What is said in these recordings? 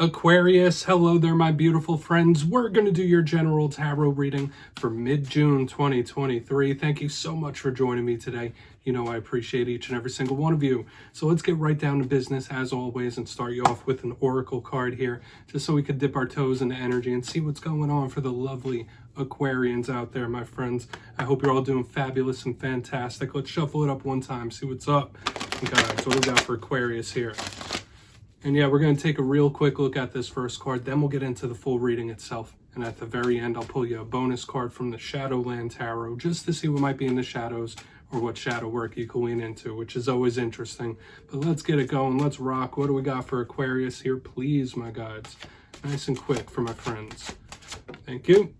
Aquarius, hello there, my beautiful friends. We're going to do your general tarot reading for mid-June 2023. Thank you so much for joining me today. You know I appreciate each and every single one of you. So let's get right down to business as always and start you off with an oracle card here, just so we could dip our toes into energy and see what's going on for the lovely Aquarians out there, my friends. I hope you're all doing fabulous and fantastic. Let's shuffle it up one time, see what's up. Guys, what do we got for Aquarius here? And yeah, we're going to take a real quick look at this first card, then we'll get into the full reading itself. And at the very end, I'll pull you a bonus card from the Shadowland Tarot, just to see what might be in the shadows or what shadow work you can lean into, which is always interesting. But let's get it going. Let's rock. What do we got for Aquarius here, please, my guides? Nice and quick for my friends. Thank you.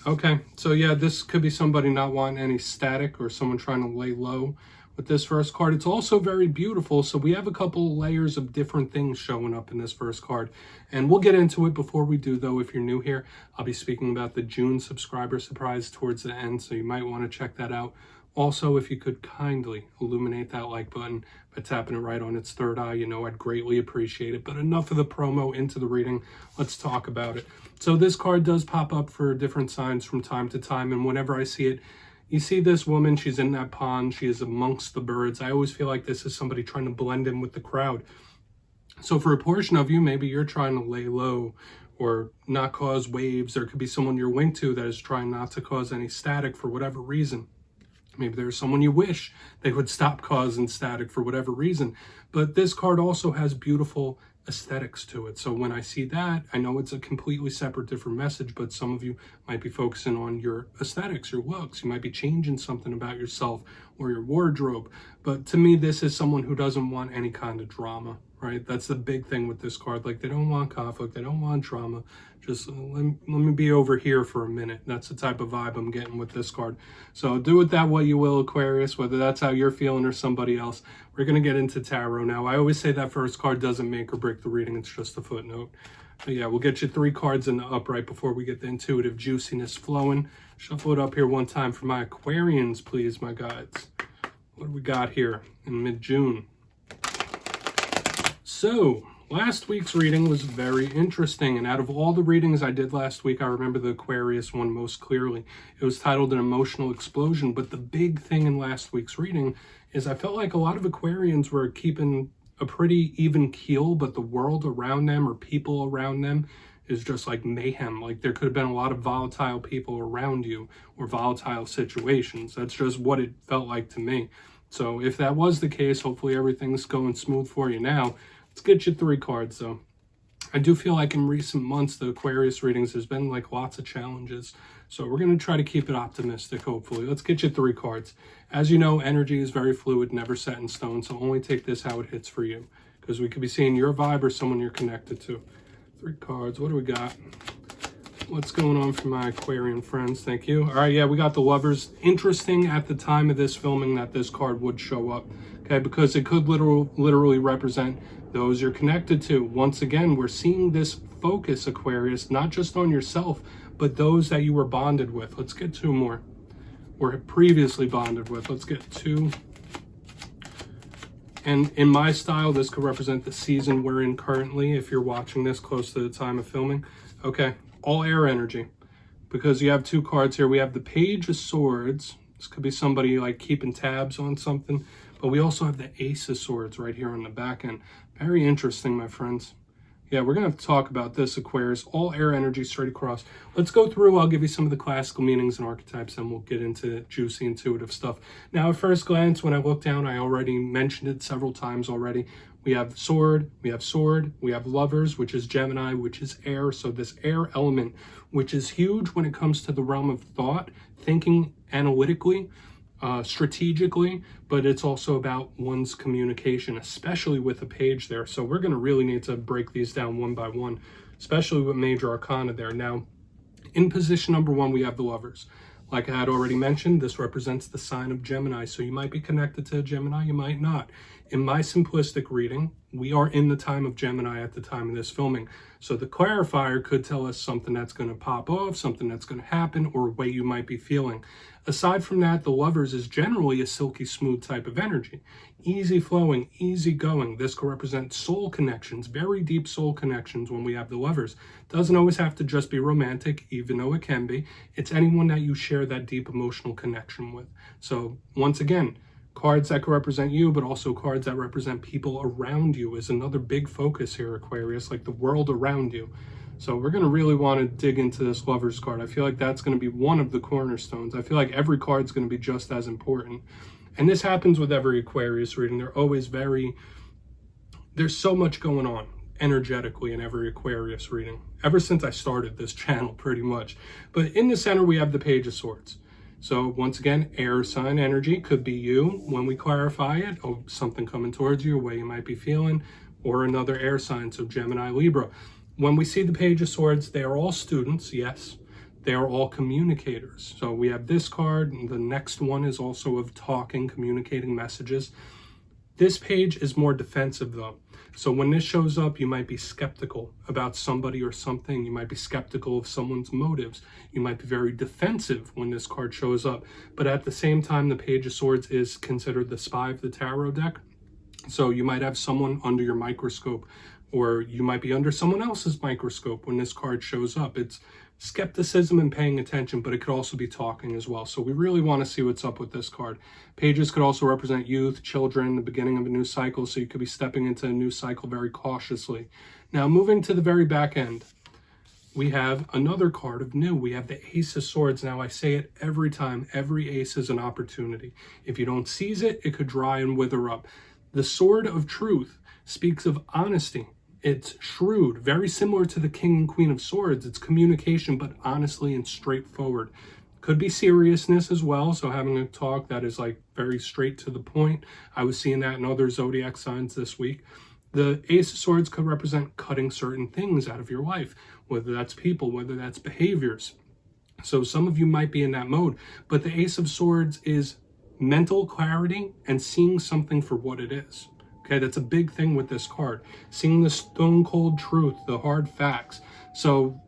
Okay, so yeah, this could be somebody not wanting any static or someone trying to lay low. With this first card, it's also very beautiful. So we have a couple layers of different things showing up in this first card. And we'll get into it. Before we do, though, if you're new here, I'll be speaking about the June subscriber surprise towards the end. So you might want to check that out. Also, if you could kindly illuminate that like button by tapping it right on its third eye, you know I'd greatly appreciate it. But enough of the promo, into the reading. Let's talk about it. So this card does pop up for different signs from time to time. And whenever I see it, you see this woman, she's in that pond, she is amongst the birds. I always feel like this is somebody trying to blend in with the crowd. So for a portion of you, maybe you're trying to lay low or not cause waves. There could be someone you're linked to that is trying not to cause any static for whatever reason. Maybe there's someone you wish they would stop causing static for whatever reason. But this card also has beautiful aesthetics to it. So when I see that, I know it's a completely separate, different message, but some of you might be focusing on your aesthetics, your looks. You might be changing something about yourself or your wardrobe. But to me, this is someone who doesn't want any kind of drama, right? That's the big thing with this card. Like, they don't want conflict. They don't want drama. Just let me be over here for a minute. That's the type of vibe I'm getting with this card. So do with that what you will, Aquarius, whether that's how you're feeling or somebody else. We're going to get into tarot now. I always say that first card doesn't make or break the reading. It's just a footnote. But yeah, we'll get you 3 cards in the upright before we get the intuitive juiciness flowing. Shuffle it up here one time for my Aquarians, please, my guides. What do we got here in mid-June? So last week's reading was very interesting, and out of all the readings I did last week, I remember the Aquarius one most clearly. It was titled An Emotional Explosion, but the big thing in last week's reading is I felt like a lot of Aquarians were keeping a pretty even keel, but the world around them or people around them is just like mayhem. Like, there could have been a lot of volatile people around you or volatile situations. That's just what it felt like to me. So if that was the case, hopefully everything's going smooth for you now. Let's get you 3 cards, though. I do feel like in recent months, the Aquarius readings, there's been like lots of challenges. So we're going to try to keep it optimistic, hopefully. Let's get you 3 cards. As you know, energy is very fluid, never set in stone. So only take this how it hits for you, because we could be seeing your vibe or someone you're connected to. 3 cards. What do we got? What's going on for my Aquarian friends? Thank you. All right, yeah, we got the Lovers. Interesting at the time of this filming that this card would show up, okay, because it could literally represent those you're connected to. Once again, we're seeing this focus, Aquarius, not just on yourself, but those that you were bonded with. Let's get 2 more. Or previously bonded with. Let's get 2. And in my style, this could represent the season we're in currently, if you're watching this close to the time of filming. Okay, all air energy. Because you have 2 cards here. We have the Page of Swords. This could be somebody like keeping tabs on something. But we also have the Ace of Swords right here on the back end. Very interesting, my friends. Yeah, we're going to have to talk about this, Aquarius. All air energy straight across. Let's go through. I'll give you some of the classical meanings and archetypes, and we'll get into juicy, intuitive stuff. Now, at first glance, when I look down, I already mentioned it several times already. We have sword, we have lovers, which is Gemini, which is air. So this air element, which is huge when it comes to the realm of thought, thinking analytically, strategically, but it's also about one's communication, especially with a page there. So we're going to really need to break these down one by one, especially with major arcana there. Now, in position number 1, we have the Lovers. Like I had already mentioned, this represents the sign of Gemini. So you might be connected to a Gemini, you might not. In my simplistic reading, we are in the time of Gemini at the time of this filming. So the clarifier could tell us something that's going to pop off, something that's going to happen, or a way you might be feeling. Aside from that, the Lovers is generally a silky smooth type of energy. Easy flowing, easy going. This could represent soul connections, very deep soul connections when we have the Lovers. Doesn't always have to just be romantic, even though it can be. It's anyone that you share that deep emotional connection with. So once again, cards that could represent you, but also cards that represent people around you is another big focus here, Aquarius, like the world around you. So we're going to really want to dig into this Lovers card. I feel like that's going to be one of the cornerstones. I feel like every card's going to be just as important. And this happens with every Aquarius reading. There's so much going on energetically in every Aquarius reading, ever since I started this channel pretty much. But in the center, we have the Page of Swords. So once again, air sign energy could be you when we clarify it, or something coming towards you, a way you might be feeling, or another air sign, so Gemini, Libra. When we see the Page of Swords, they are all students, yes. They are all communicators. So we have this card, and the next one is also of talking, communicating messages. This page is more defensive though. So when this shows up, you might be skeptical about somebody or something. You might be skeptical of someone's motives. You might be very defensive when this card shows up. But at the same time, the Page of Swords is considered the spy of the tarot deck. So you might have someone under your microscope, or you might be under someone else's microscope when this card shows up. It's skepticism and paying attention, but it could also be talking as well. So we really want to see what's up with this card. Pages could also represent youth, children, the beginning of a new cycle. So you could be stepping into a new cycle very cautiously. Now, moving to the very back end, we have another card of new. We have the Ace of Swords. Now, I say it every time. Every ace is an opportunity. If you don't seize it, it could dry and wither up. The Sword of Truth speaks of honesty. It's shrewd, very similar to the King and Queen of Swords. It's communication, but honestly and straightforward. Could be seriousness as well, so having a talk that is like very straight to the point. I was seeing that in other zodiac signs this week. The Ace of Swords could represent cutting certain things out of your life, whether that's people, whether that's behaviors. So some of you might be in that mode, but the Ace of Swords is mental clarity and seeing something for what it is. Okay, that's a big thing with this card. Seeing the stone cold truth, the hard facts. So,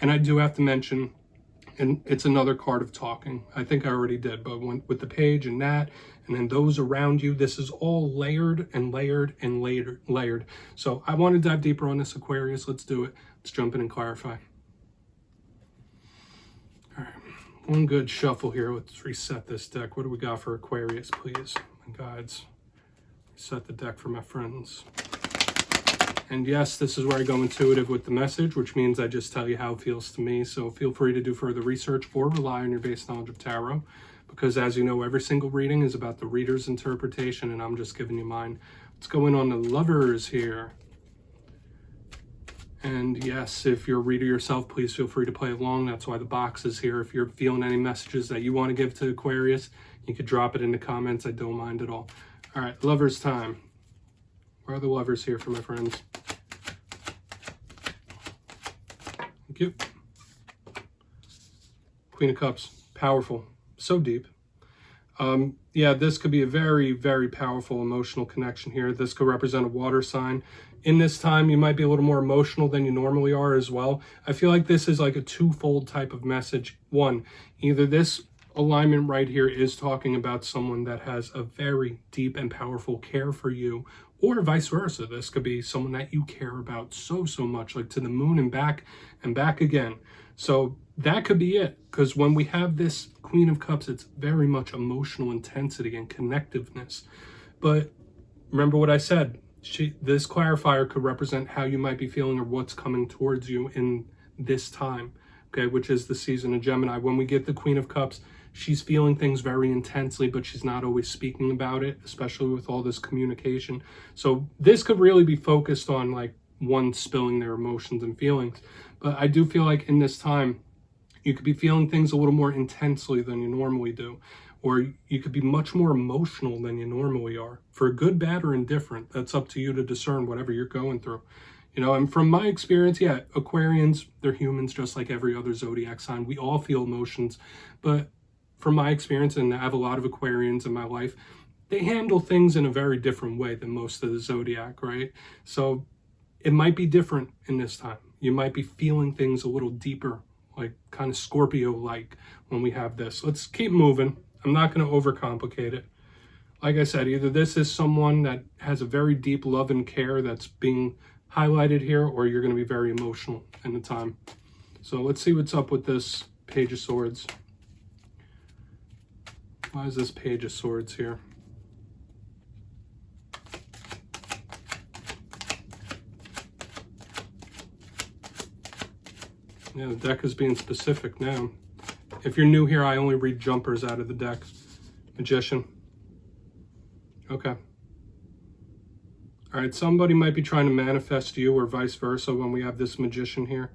and I do have to mention, and it's another card of talking. I think I already did, but with the page and that, and then those around you, this is all layered and layered and layered. So I want to dive deeper on this, Aquarius. Let's do it. Let's jump in and clarify. All right, one good shuffle here. Let's reset this deck. What do we got for Aquarius, please? My guides. Set the deck for my friends. And yes, this is where I go intuitive with the message, which means I just tell you how it feels to me. So feel free to do further research or rely on your base knowledge of tarot, because as you know, every single reading is about the reader's interpretation, and I'm just giving you mine. Let's go in on the Lovers here. And yes, if you're a reader yourself, please feel free to play along. That's why the box is here. If you're feeling any messages that you want to give to Aquarius, you could drop it in the comments. I don't mind at all. All right, Lovers time. Where are the Lovers here for my friends? Thank you. Queen of Cups, powerful, so deep. Yeah, this could be a very, very powerful emotional connection here. This could represent a water sign. In this time, you might be a little more emotional than you normally are as well. I feel like this is like a twofold type of message. One, either this alignment right here is talking about someone that has a very deep and powerful care for you, or vice versa. This could be someone that you care about so much, like to the moon and back again. So that could be it, because when we have this Queen of Cups, it's very much emotional intensity and connectiveness. But remember what I said, this clarifier could represent how you might be feeling or what's coming towards you in this time, okay, which is the season of Gemini. When we get the Queen of Cups, she's feeling things very intensely, but she's not always speaking about it, especially with all this communication. So this could really be focused on like one spilling their emotions and feelings. But I do feel like in this time, you could be feeling things a little more intensely than you normally do, or you could be much more emotional than you normally are. For good, bad, or indifferent, that's up to you to discern whatever you're going through. You know, and from my experience, yeah, Aquarians, they're humans just like every other zodiac sign. We all feel emotions, but from my experience, and I have a lot of Aquarians in my life, they handle things in a very different way than most of the zodiac, right? So it might be different in this time. You might be feeling things a little deeper, like kind of Scorpio-like when we have this. Let's keep moving. I'm not going to overcomplicate it. Like I said, either this is someone that has a very deep love and care that's being highlighted here, or you're going to be very emotional in the time. So let's see what's up with this Page of Swords. Why is this Page of Swords here? Yeah, the deck is being specific now. If you're new here, I only read jumpers out of the deck. Magician. Okay. All right, somebody might be trying to manifest you or vice versa when we have this Magician here.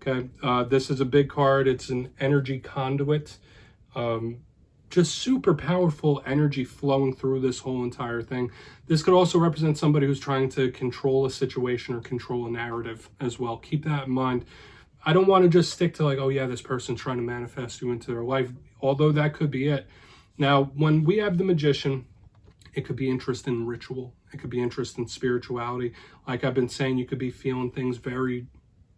Okay, this is a big card. It's an energy conduit. Just super powerful energy flowing through this whole entire thing. This could also represent somebody who's trying to control a situation or control a narrative as well. Keep that in mind. I don't want to just stick to like, oh yeah, this person's trying to manifest you into their life, although that could be it. Now, when we have the Magician, it could be interest in ritual. It could be interest in spirituality. Like I've been saying, you could be feeling things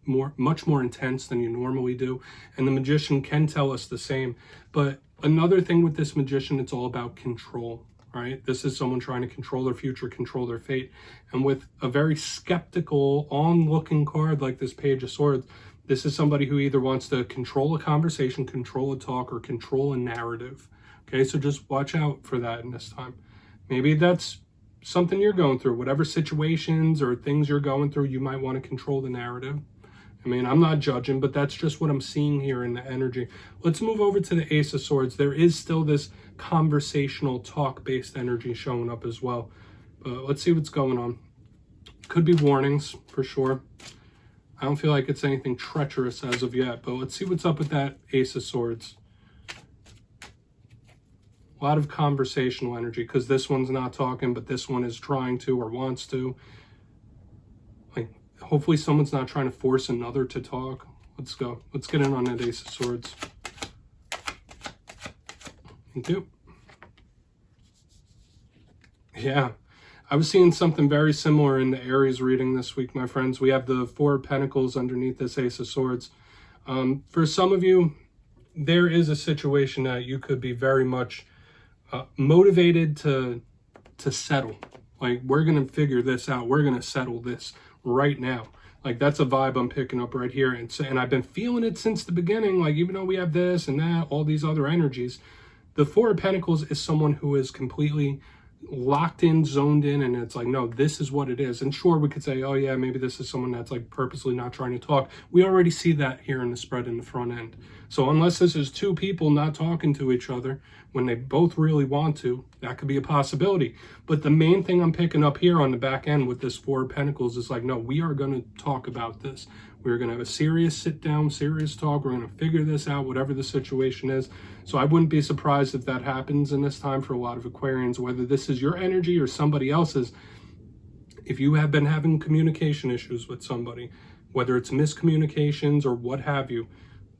much more intense than you normally do. And the Magician can tell us the same. But another thing with this Magician, it's all about control, right? This is someone trying to control their future, control their fate. And with a very skeptical, on-looking card like this Page of Swords, this is somebody who either wants to control a conversation, control a talk, or control a narrative. Okay, so just watch out for that in this time. Maybe that's something you're going through. Whatever situations or things you're going through, you might want to control the narrative. I mean, I'm not judging, but that's just what I'm seeing here in the energy. Let's move over to the Ace of Swords. There is still this conversational, talk-based energy showing up as well. But let's see what's going on. Could be warnings, for sure. I don't feel like it's anything treacherous as of yet, but let's see what's up with that Ace of Swords. A lot of conversational energy, because this one's not talking, but this one is trying to or wants to. Like, hopefully someone's not trying to force another to talk. Let's go. Let's get in on that Ace of Swords. Thank you. Yeah. I was seeing something very similar in the Aries reading this week, my friends. We have the Four of Pentacles underneath this Ace of Swords. For some of you, there is a situation that you could be very much motivated to settle. Like, we're going to figure this out. We're going to settle this right now. Like, that's a vibe I'm picking up right here. And I've been feeling it since the beginning. Like, even though we have this and that, all these other energies, the Four of Pentacles is someone who is completely locked in, zoned in, and it's like, no, this is what it is. And sure, we could say, oh yeah, maybe this is someone that's like purposely not trying to talk. We already see that here in the spread in the front end. So unless this is two people not talking to each other when they both really want to, that could be a possibility. But the main thing I'm picking up here on the back end with this Four of Pentacles is like, no, we are going to talk about this. We're going to have a serious sit down, serious talk. We're going to figure this out, whatever the situation is. So I wouldn't be surprised if that happens in this time for a lot of Aquarians, whether this is your energy or somebody else's. If you have been having communication issues with somebody, whether it's miscommunications or what have you,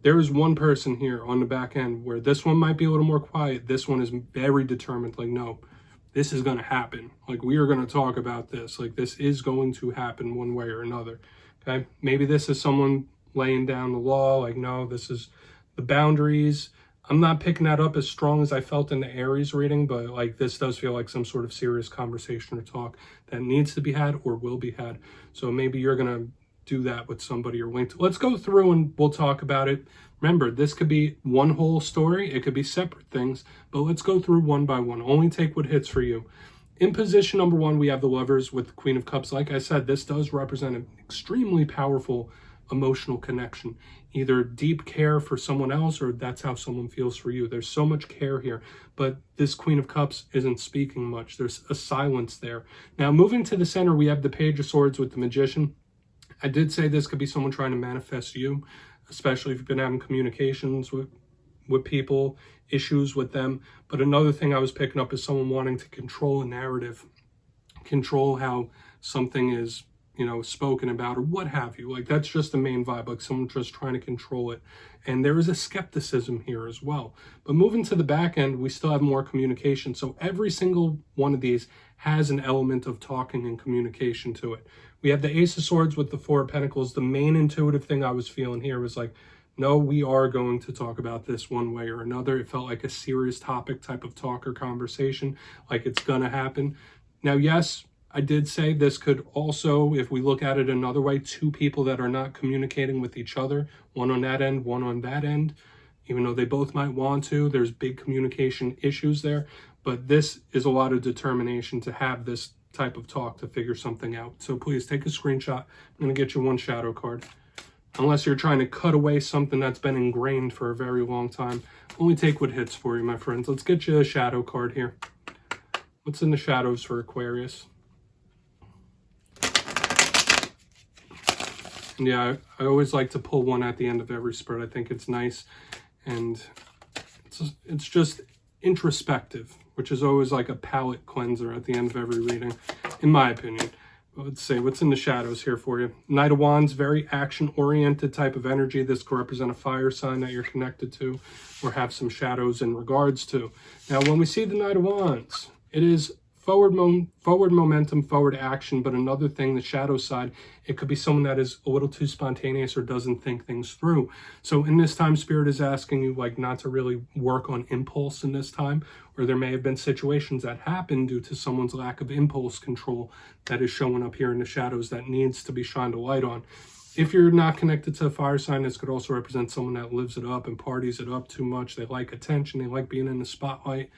there is one person here on the back end where this one might be a little more quiet. This one is very determined. Like, no, this is going to happen. Like, we are going to talk about this. Like, this is going to happen one way or another. Okay, maybe this is someone laying down the law, like, no, this is the boundaries. I'm not picking that up as strong as I felt in the Aries reading, but like, this does feel like some sort of serious conversation or talk that needs to be had or will be had. So maybe you're going to do that with somebody you're linked to. Let's go through and we'll talk about it. Remember, this could be one whole story. It could be separate things, but let's go through one by one. Only take what hits for you. In position number one, we have the Lovers with the Queen of Cups. Like I said, this does represent an extremely powerful emotional connection. Either deep care for someone else or that's how someone feels for you. There's so much care here, but this Queen of Cups isn't speaking much. There's a silence there. Now, moving to the center, we have the Page of Swords with the Magician. I did say this could be someone trying to manifest you, especially if you've been having communications with people, issues with them. But another thing I was picking up is someone wanting to control a narrative, control how something is, spoken about or what have you. Like, that's just the main vibe, like someone just trying to control it. And there is a skepticism here as well. But moving to the back end, we still have more communication. So every single one of these has an element of talking and communication to it. We have the Ace of Swords with the Four of Pentacles. The main intuitive thing I was feeling here was like, no, we are going to talk about this one way or another. It felt like a serious topic type of talk or conversation, like it's going to happen. Now, yes, I did say this could also, if we look at it another way, two people that are not communicating with each other, one on that end, one on that end, even though they both might want to, there's big communication issues there. But this is a lot of determination to have this type of talk to figure something out. So please take a screenshot. I'm going to get you one shadow card. Unless you're trying to cut away something that's been ingrained for a very long time. Only take what hits for you, my friends. Let's get you a shadow card here. What's in the shadows for Aquarius? And yeah, I always like to pull one at the end of every spread. I think it's nice. And it's just introspective, which is always like a palate cleanser at the end of every reading, in my opinion. Let's see, what's in the shadows here for you? Knight of Wands, very action-oriented type of energy. This could represent a fire sign that you're connected to or have some shadows in regards to. Now, when we see the Knight of Wands, it is forward momentum, forward action, but another thing, the shadow side, it could be someone that is a little too spontaneous or doesn't think things through. So in this time, Spirit is asking you like not to really work on impulse in this time, or there may have been situations that happen due to someone's lack of impulse control that is showing up here in the shadows that needs to be shined a light on. If you're not connected to a fire sign, this could also represent someone that lives it up and parties it up too much. They like attention, they like being in the spotlight.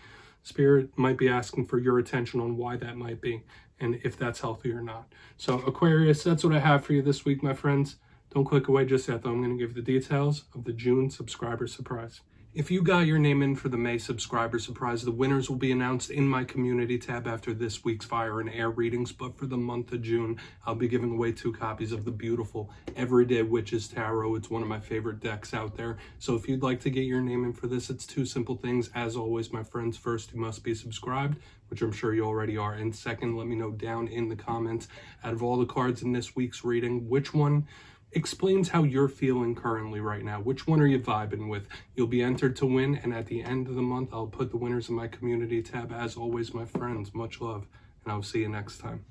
Spirit might be asking for your attention on why that might be and if that's healthy or not. So Aquarius, that's what I have for you this week, my friends. Don't click away just yet, though. I'm going to give the details of the June subscriber surprise. If you got your name in for the May subscriber surprise, the winners will be announced in my community tab after this week's fire and air readings. But for the month of June, I'll be giving away 2 copies of the beautiful Everyday Witches Tarot. It's one of my favorite decks out there. So if you'd like to get your name in for this, it's 2 simple things. As always, my friends, first, you must be subscribed, which I'm sure you already are. And second, let me know down in the comments, out of all the cards in this week's reading, which one explains how you're feeling currently right now. Which one are you vibing with? You'll be entered to win, and at the end of the month, I'll put the winners in my community tab. As always, my friends, much love, and I'll see you next time.